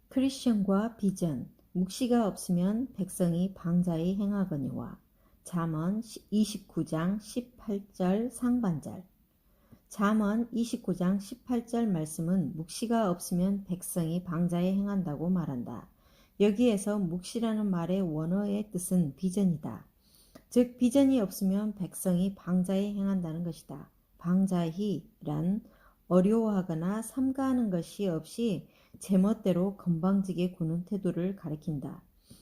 크리스천과 비전, 묵시가 없으면 백성이 방자히 행하거니와. 잠언 29장 18절 상반절. 잠언 29장 18절 말씀은 묵시가 없으면 백성이 방자히 행한다고 말한다. 여기에서 묵시라는 말의 원어의 뜻은 비전이다. 즉 비전이 없으면 백성이 방자히 행한다는 것이다. 방자히란 어려워하거나 삼가하는 것이 없이 제멋대로 건방지게 구는 태도를 가리킨다.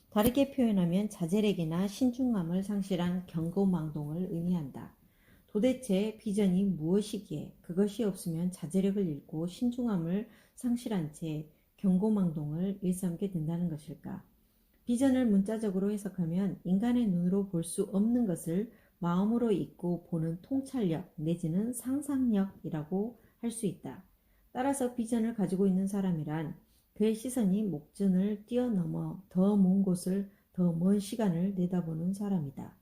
다르게 표현하면 자제력이나 신중함을 상실한 경거망동을 의미한다. 도대체 비전이 무엇이기에 그것이 없으면 자제력을 잃고 신중함을 상실한 채 경고망동을 일삼게 된다는 것일까? 비전을 문자적으로 해석하면 인간의 눈으로 볼 수 없는 것을 마음으로 잊고 보는 통찰력 내지는 상상력이라고 할 수 있다. 따라서 비전을 가지고 있는 사람이란 그의 시선이 목전을 뛰어넘어 더 먼 곳을 더 먼 시간을 내다보는 사람이다.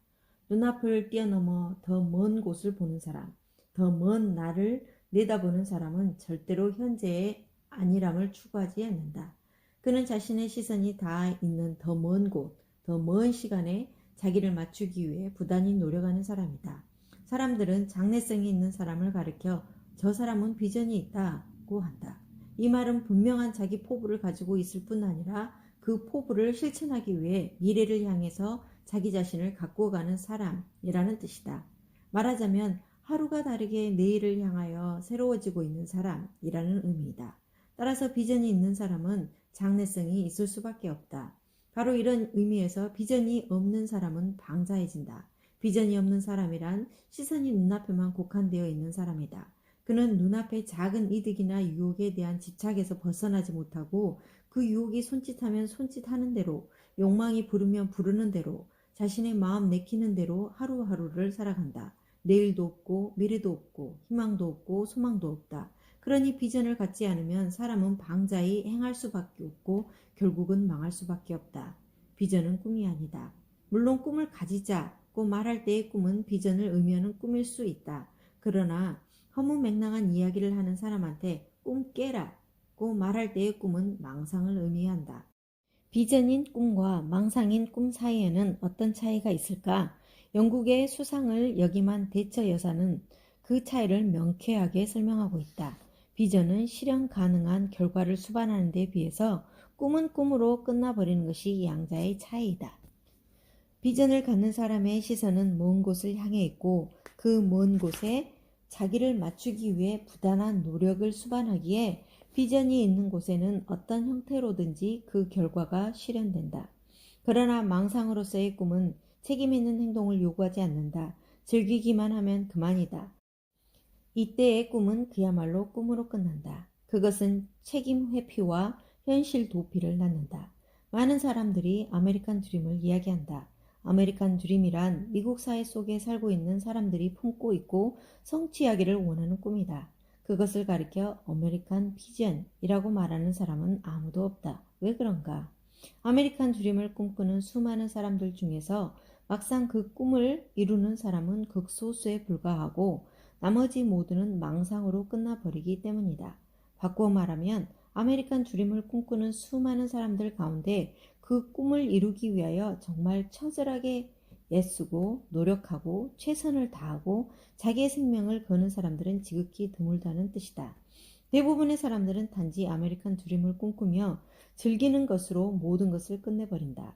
눈앞을 뛰어넘어 더 먼 곳을 보는 사람, 더 먼 날을 내다보는 사람은 절대로 현재의 안일함을 추구하지 않는다. 그는 자신의 시선이 닿아 있는 더 먼 곳, 더 먼 시간에 자기를 맞추기 위해 부단히 노력하는 사람이다. 사람들은 장래성이 있는 사람을 가리켜 저 사람은 비전이 있다고 한다. 이 말은 분명한 자기 포부를 가지고 있을 뿐 아니라 그 포부를 실천하기 위해 미래를 향해서 자기 자신을 갖고 가는 사람이라는 뜻이다. 말하자면 하루가 다르게 내일을 향하여 새로워지고 있는 사람이라는 의미이다. 따라서 비전이 있는 사람은 장래성이 있을 수밖에 없다. 바로 이런 의미에서 비전이 없는 사람은 방자해진다. 비전이 없는 사람이란 시선이 눈앞에만 국한되어 있는 사람이다. 그는 눈앞의 작은 이득이나 유혹에 대한 집착에서 벗어나지 못하고 그 유혹이 손짓하면 손짓하는 대로, 욕망이 부르면 부르는 대로, 자신의 마음 내키는 대로 하루하루를 살아간다. 내일도 없고 미래도 없고 희망도 없고 소망도 없다. 그러니 비전을 갖지 않으면 사람은 방자히 행할 수밖에 없고 결국은 망할 수밖에 없다. 비전은 꿈이 아니다. 물론 꿈을 가지자고 말할 때의 꿈은 비전을 의미하는 꿈일 수 있다. 그러나 허무맹랑한 이야기를 하는 사람한테 꿈 깨라고 말할 때의 꿈은 망상을 의미한다. 비전인 꿈과 망상인 꿈 사이에는 어떤 차이가 있을까? 영국의 수상을 역임한 대처 여사는 그 차이를 명쾌하게 설명하고 있다. 비전은 실현 가능한 결과를 수반하는 데 비해서 꿈은 꿈으로 끝나버리는 것이 양자의 차이이다. 비전을 갖는 사람의 시선은 먼 곳을 향해 있고 그 먼 곳에 자기를 맞추기 위해 부단한 노력을 수반하기에 비전이 있는 곳에는 어떤 형태로든지 그 결과가 실현된다. 그러나 망상으로서의 꿈은 책임 있는 행동을 요구하지 않는다. 즐기기만 하면 그만이다. 이때의 꿈은 그야말로 꿈으로 끝난다. 그것은 책임 회피와 현실 도피를 낳는다. 많은 사람들이 아메리칸 드림을 이야기한다. 아메리칸 드림이란 미국 사회 속에 살고 있는 사람들이 품고 있고 성취하기를 원하는 꿈이다. 그것을 가리켜 아메리칸 비전이라고 말하는 사람은 아무도 없다. 왜 그런가? 아메리칸 드림을 꿈꾸는 수많은 사람들 중에서 막상 그 꿈을 이루는 사람은 극소수에 불과하고 나머지 모두는 망상으로 끝나버리기 때문이다. 바꾸어 말하면 아메리칸 드림을 꿈꾸는 수많은 사람들 가운데 그 꿈을 이루기 위하여 정말 처절하게 애쓰고 노력하고 최선을 다하고 자기의 생명을 거는 사람들은 지극히 드물다는 뜻이다. 대부분의 사람들은 단지 아메리칸 드림을 꿈꾸며 즐기는 것으로 모든 것을 끝내버린다.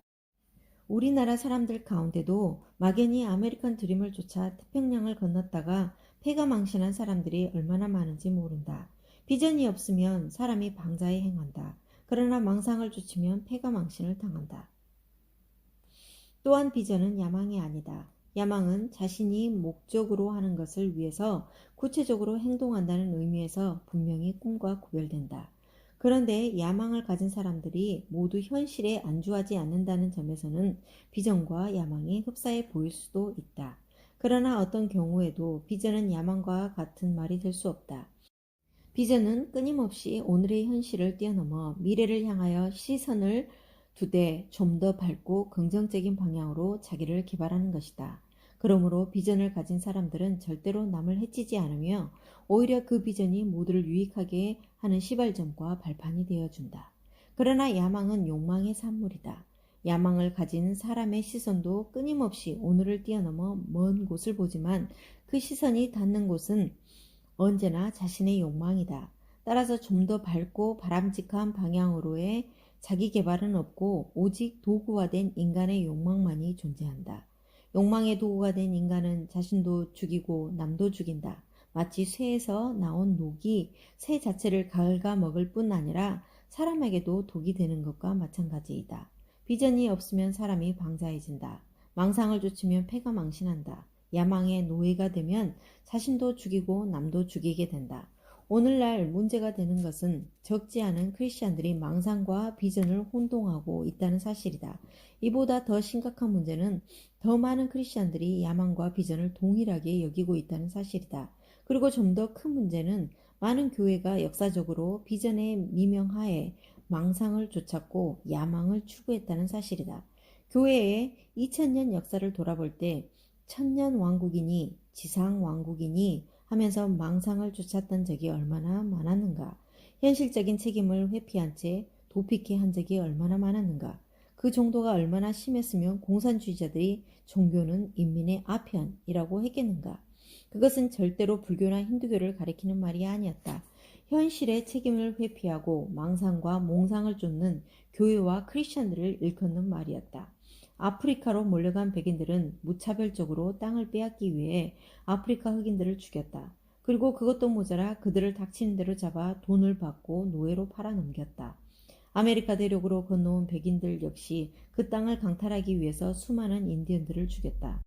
우리나라 사람들 가운데도 막연히 아메리칸 드림을 쫓아 태평양을 건넜다가 패가 망신한 사람들이 얼마나 많은지 모른다. 비전이 없으면 사람이 방자히 행한다. 그러나 망상을 쫓으면 패가 망신을 당한다. 또한 비전은 야망이 아니다. 야망은 자신이 목적으로 하는 것을 위해서 구체적으로 행동한다는 의미에서 분명히 꿈과 구별된다. 그런데 야망을 가진 사람들이 모두 현실에 안주하지 않는다는 점에서는 비전과 야망이 흡사해 보일 수도 있다. 그러나 어떤 경우에도 비전은 야망과 같은 말이 될 수 없다. 비전은 끊임없이 오늘의 현실을 뛰어넘어 미래를 향하여 시선을 두되 좀 더 밝고 긍정적인 방향으로 자기를 개발하는 것이다. 그러므로 비전을 가진 사람들은 절대로 남을 해치지 않으며 오히려 그 비전이 모두를 유익하게 하는 시발점과 발판이 되어준다. 그러나 야망은 욕망의 산물이다. 야망을 가진 사람의 시선도 끊임없이 오늘을 뛰어넘어 먼 곳을 보지만 그 시선이 닿는 곳은 언제나 자신의 욕망이다. 따라서 좀 더 밝고 바람직한 방향으로의 자기 개발은 없고 오직 도구화된 인간의 욕망만이 존재한다. 욕망의 도구가 된 인간은 자신도 죽이고 남도 죽인다. 마치 쇠에서 나온 녹이 새 자체를 갉아먹을 뿐 아니라 사람에게도 독이 되는 것과 마찬가지이다. 비전이 없으면 사람이 방자해진다. 망상을 좇으면 패가 망신한다. 야망의 노예가 되면 자신도 죽이고 남도 죽이게 된다. 오늘날 문제가 되는 것은 적지 않은 크리스찬들이 망상과 비전을 혼동하고 있다는 사실이다. 이보다 더 심각한 문제는 더 많은 크리스찬들이 야망과 비전을 동일하게 여기고 있다는 사실이다. 그리고 좀 더 큰 문제는 많은 교회가 역사적으로 비전의 미명하에 망상을 좇았고 야망을 추구했다는 사실이다. 교회의 2000년 역사를 돌아볼 때 천년 왕국이니 지상 왕국이니 하면서 망상을 쫓았던 적이 얼마나 많았는가. 현실적인 책임을 회피한 채 도피케 한 적이 얼마나 많았는가. 그 정도가 얼마나 심했으면 공산주의자들이 종교는 인민의 아편이라고 했겠는가. 그것은 절대로 불교나 힌두교를 가리키는 말이 아니었다. 현실의 책임을 회피하고 망상과 몽상을 쫓는 교회와 크리스천들을 일컫는 말이었다. 아프리카로 몰려간 백인들은 무차별적으로 땅을 빼앗기 위해 아프리카 흑인들을 죽였다. 그리고 그것도 모자라 그들을 닥치는 대로 잡아 돈을 받고 노예로 팔아넘겼다. 아메리카 대륙으로 건너온 백인들 역시 그 땅을 강탈하기 위해서 수많은 인디언들을 죽였다.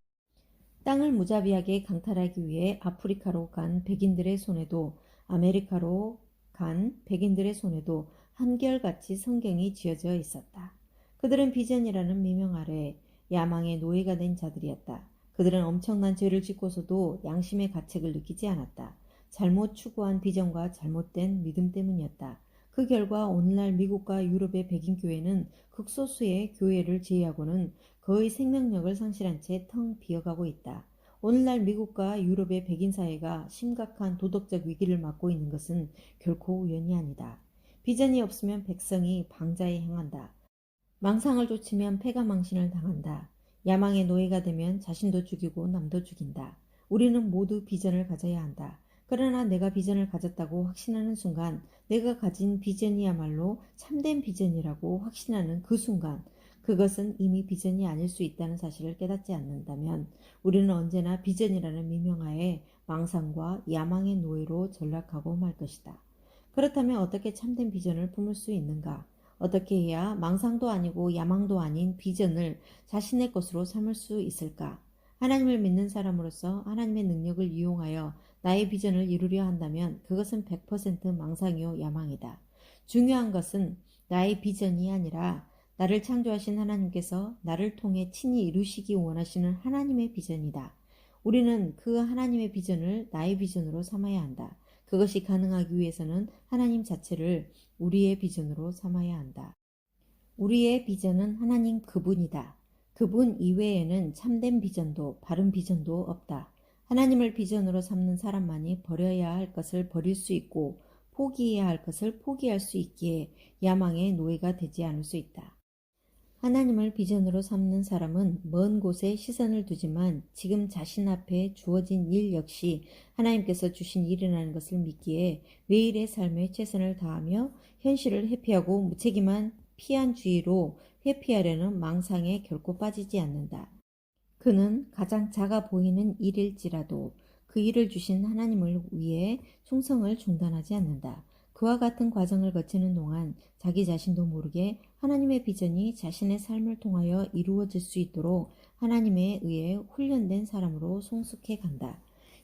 땅을 무자비하게 강탈하기 위해 아프리카로 간 백인들의 손에도 아메리카로 간 백인들의 손에도 한결같이 성경이 쥐어져 있었다. 그들은 비전이라는 미명 아래 야망의 노예가 된 자들이었다. 그들은 엄청난 죄를 짓고서도 양심의 가책을 느끼지 않았다. 잘못 추구한 비전과 잘못된 믿음 때문이었다. 그 결과 오늘날 미국과 유럽의 백인 교회는 극소수의 교회를 제외하고는 거의 생명력을 상실한 채 텅 비어가고 있다. 오늘날 미국과 유럽의 백인 사회가 심각한 도덕적 위기를 맞고 있는 것은 결코 우연이 아니다. 비전이 없으면 백성이 방자에 행한다. 망상을 좇으면 패가 망신을 당한다. 야망의 노예가 되면 자신도 죽이고 남도 죽인다. 우리는 모두 비전을 가져야 한다. 그러나 내가 비전을 가졌다고 확신하는 순간 내가 가진 비전이야말로 참된 비전이라고 확신하는 그 순간 그것은 이미 비전이 아닐 수 있다는 사실을 깨닫지 않는다면 우리는 언제나 비전이라는 미명하에 망상과 야망의 노예로 전락하고 말 것이다. 그렇다면 어떻게 참된 비전을 품을 수 있는가? 어떻게 해야 망상도 아니고 야망도 아닌 비전을 자신의 것으로 삼을 수 있을까? 하나님을 믿는 사람으로서 하나님의 능력을 이용하여 나의 비전을 이루려 한다면 그것은 100% 망상이요 야망이다. 중요한 것은 나의 비전이 아니라 나를 창조하신 하나님께서 나를 통해 친히 이루시기 원하시는 하나님의 비전이다. 우리는 그 하나님의 비전을 나의 비전으로 삼아야 한다. 그것이 가능하기 위해서는 하나님 자체를 우리의 비전으로 삼아야 한다. 우리의 비전은 하나님 그분이다. 그분 이외에는 참된 비전도 바른 비전도 없다. 하나님을 비전으로 삼는 사람만이 버려야 할 것을 버릴 수 있고 포기해야 할 것을 포기할 수 있기에 야망의 노예가 되지 않을 수 있다. 하나님을 비전으로 삼는 사람은 먼 곳에 시선을 두지만 지금 자신 앞에 주어진 일 역시 하나님께서 주신 일이라는 것을 믿기에 매일의 삶에 최선을 다하며 현실을 회피하고 무책임한 피한주의로 회피하려는 망상에 결코 빠지지 않는다. 그는 가장 작아 보이는 일일지라도 그 일을 주신 하나님을 위해 충성을 중단하지 않는다. 그와 같은 과정을 거치는 동안 자기 자신도 모르게 하나님의 비전이 자신의 삶을 통하여 이루어질 수 있도록 하나님에 의해 훈련된 사람으로 성숙해 간다.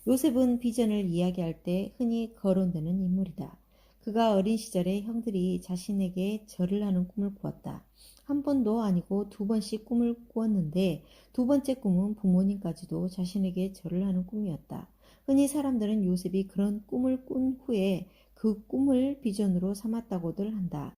요셉은 비전을 이야기할 때 흔히 거론되는 인물이다. 그가 어린 시절에 형들이 자신에게 절을 하는 꿈을 꾸었다. 한 번도 아니고 두 번씩 꿈을 꾸었는데 두 번째 꿈은 부모님까지도 자신에게 절을 하는 꿈이었다. 흔히 사람들은 요셉이 그런 꿈을 꾼 후에 그 꿈을 비전으로 삼았다고들 한다.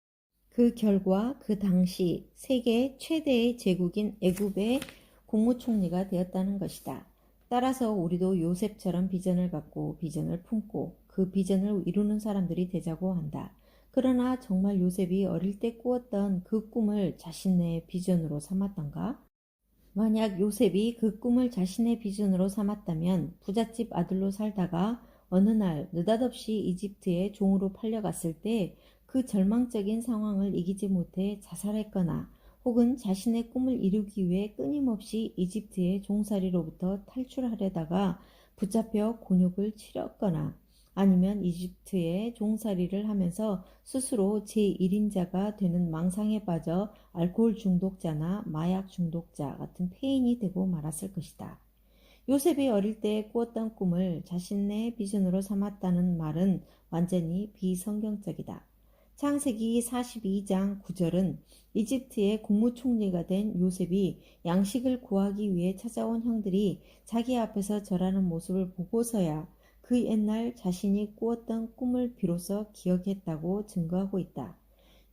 그 결과 그 당시 세계 최대의 제국인 애굽의 국무총리가 되었다는 것이다. 따라서 우리도 요셉처럼 비전을 갖고 비전을 품고 그 비전을 이루는 사람들이 되자고 한다. 그러나 정말 요셉이 어릴 때 꾸었던 그 꿈을 자신의 비전으로 삼았던가? 만약 요셉이 그 꿈을 자신의 비전으로 삼았다면 부잣집 아들로 살다가 어느 날 느닷없이 이집트의 종으로 팔려갔을 때 그 절망적인 상황을 이기지 못해 자살했거나 혹은 자신의 꿈을 이루기 위해 끊임없이 이집트의 종살이로부터 탈출하려다가 붙잡혀 곤욕을 치렀거나 아니면 이집트의 종살이를 하면서 스스로 제1인자가 되는 망상에 빠져 알코올 중독자나 마약 중독자 같은 폐인이 되고 말았을 것이다. 요셉이 어릴 때 꾸었던 꿈을 자신의 비전으로 삼았다는 말은 완전히 비성경적이다. 창세기 42장 9절은 이집트의 국무총리가 된 요셉이 양식을 구하기 위해 찾아온 형들이 자기 앞에서 절하는 모습을 보고서야 그 옛날 자신이 꾸었던 꿈을 비로소 기억했다고 증거하고 있다.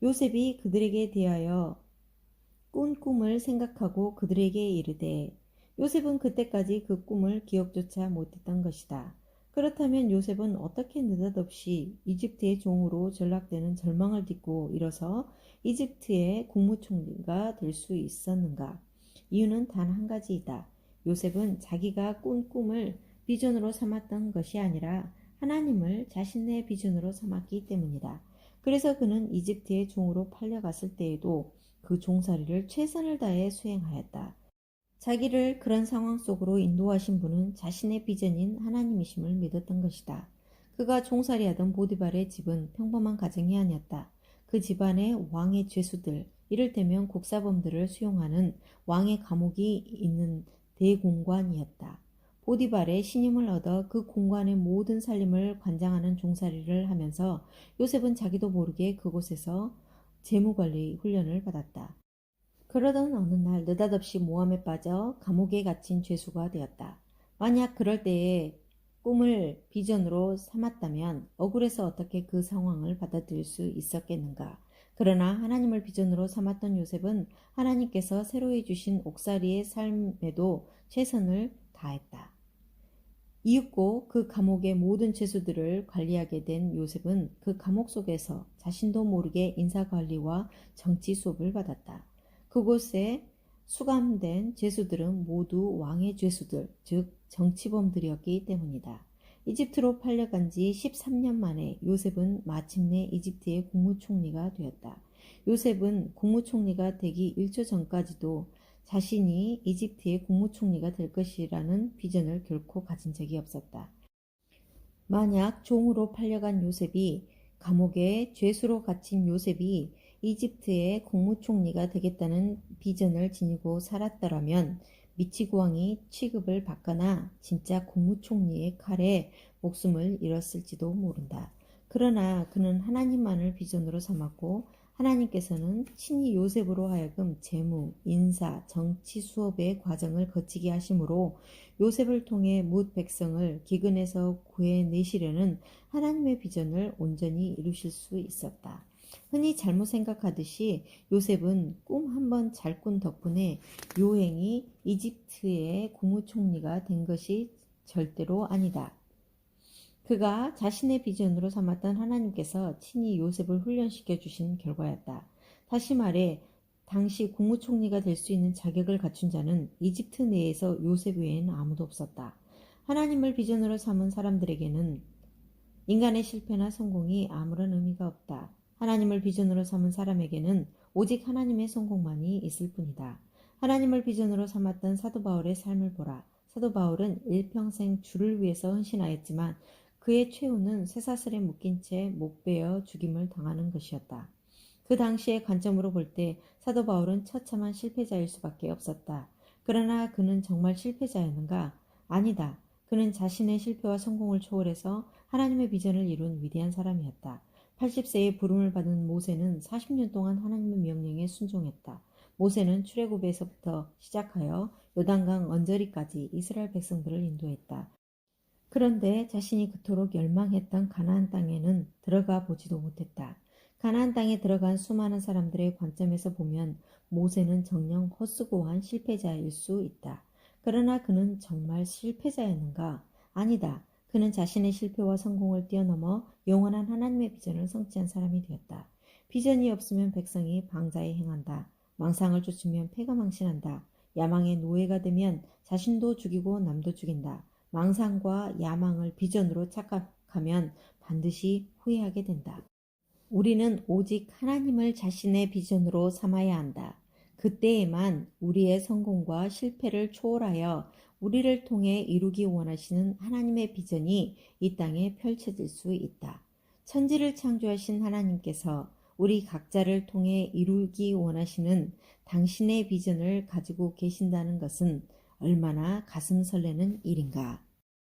요셉이 그들에게 대하여 꾼 꿈을 생각하고 그들에게 이르되 요셉은 그때까지 그 꿈을 기억조차 못했던 것이다. 그렇다면 요셉은 어떻게 느닷없이 이집트의 종으로 전락되는 절망을 딛고 일어서 이집트의 국무총리가 될 수 있었는가? 이유는 단 한 가지이다. 요셉은 자기가 꾼 꿈을 비전으로 삼았던 것이 아니라 하나님을 자신의 비전으로 삼았기 때문이다. 그래서 그는 이집트의 종으로 팔려갔을 때에도 그 종살이를 최선을 다해 수행하였다. 자기를 그런 상황 속으로 인도하신 분은 자신의 비전인 하나님이심을 믿었던 것이다. 그가 종살이하던 보디발의 집은 평범한 가정이 아니었다. 그 집안의 왕의 죄수들, 이를테면 국사범들을 수용하는 왕의 감옥이 있는 대공관이었다. 보디발의 신임을 얻어 그 공관의 모든 살림을 관장하는 종살이를 하면서 요셉은 자기도 모르게 그곳에서 재무관리 훈련을 받았다. 그러던 어느 날 느닷없이 모함에 빠져 감옥에 갇힌 죄수가 되었다. 만약 그럴 때에 꿈을 비전으로 삼았다면 억울해서 어떻게 그 상황을 받아들일 수 있었겠는가. 그러나 하나님을 비전으로 삼았던 요셉은 하나님께서 새로이 주신 옥살이의 삶에도 최선을 다했다. 이윽고 그 감옥의 모든 죄수들을 관리하게 된 요셉은 그 감옥 속에서 자신도 모르게 인사관리와 정치 수업을 받았다. 그곳에 수감된 죄수들은 모두 왕의 죄수들, 즉 정치범들이었기 때문이다. 이집트로 팔려간 지 13년 만에 요셉은 마침내 이집트의 국무총리가 되었다. 요셉은 국무총리가 되기 1초 전까지도 자신이 이집트의 국무총리가 될 것이라는 비전을 결코 가진 적이 없었다. 만약 종으로 팔려간 요셉이 감옥에 죄수로 갇힌 요셉이 이집트의 국무총리가 되겠다는 비전을 지니고 살았더라면 미치고왕이 취급을 받거나 진짜 국무총리의 칼에 목숨을 잃었을지도 모른다. 그러나 그는 하나님만을 비전으로 삼았고 하나님께서는 친히 요셉으로 하여금 재무, 인사, 정치 수업의 과정을 거치게 하심으로 요셉을 통해 뭇 백성을 기근에서 구해내시려는 하나님의 비전을 온전히 이루실 수 있었다. 흔히 잘못 생각하듯이 요셉은 꿈 한 번 잘 꾼 덕분에 요행이 이집트의 국무총리가 된 것이 절대로 아니다. 그가 자신의 비전으로 삼았던 하나님께서 친히 요셉을 훈련시켜 주신 결과였다. 다시 말해 당시 국무총리가 될 수 있는 자격을 갖춘 자는 이집트 내에서 요셉 외에는 아무도 없었다. 하나님을 비전으로 삼은 사람들에게는 인간의 실패나 성공이 아무런 의미가 없다. 하나님을 비전으로 삼은 사람에게는 오직 하나님의 성공만이 있을 뿐이다. 하나님을 비전으로 삼았던 사도 바울의 삶을 보라. 사도 바울은 일평생 주를 위해서 헌신하였지만 그의 최후는 쇠사슬에 묶인 채 목베어 죽임을 당하는 것이었다. 그 당시의 관점으로 볼 때 사도 바울은 처참한 실패자일 수밖에 없었다. 그러나 그는 정말 실패자였는가? 아니다. 그는 자신의 실패와 성공을 초월해서 하나님의 비전을 이룬 위대한 사람이었다. 80세에 부름을 받은 모세는 40년 동안 하나님의 명령에 순종했다. 모세는 출애굽에서부터 시작하여 요단강 언저리까지 이스라엘 백성들을 인도했다. 그런데 자신이 그토록 열망했던 가나안 땅에는 들어가 보지도 못했다. 가나안 땅에 들어간 수많은 사람들의 관점에서 보면 모세는 정녕 헛수고한 실패자일 수 있다. 그러나 그는 정말 실패자였는가? 아니다. 그는 자신의 실패와 성공을 뛰어넘어 영원한 하나님의 비전을 성취한 사람이 되었다. 비전이 없으면 백성이 방자에 행한다. 망상을 쫓으면 패가 망신한다. 야망의 노예가 되면 자신도 죽이고 남도 죽인다. 망상과 야망을 비전으로 착각하면 반드시 후회하게 된다. 우리는 오직 하나님을 자신의 비전으로 삼아야 한다. 그때에만 우리의 성공과 실패를 초월하여 우리를 통해 이루기 원하시는 하나님의 비전이 이 땅에 펼쳐질 수 있다. 천지를 창조하신 하나님께서 우리 각자를 통해 이루기 원하시는 당신의 비전을 가지고 계신다는 것은 얼마나 가슴 설레는 일인가.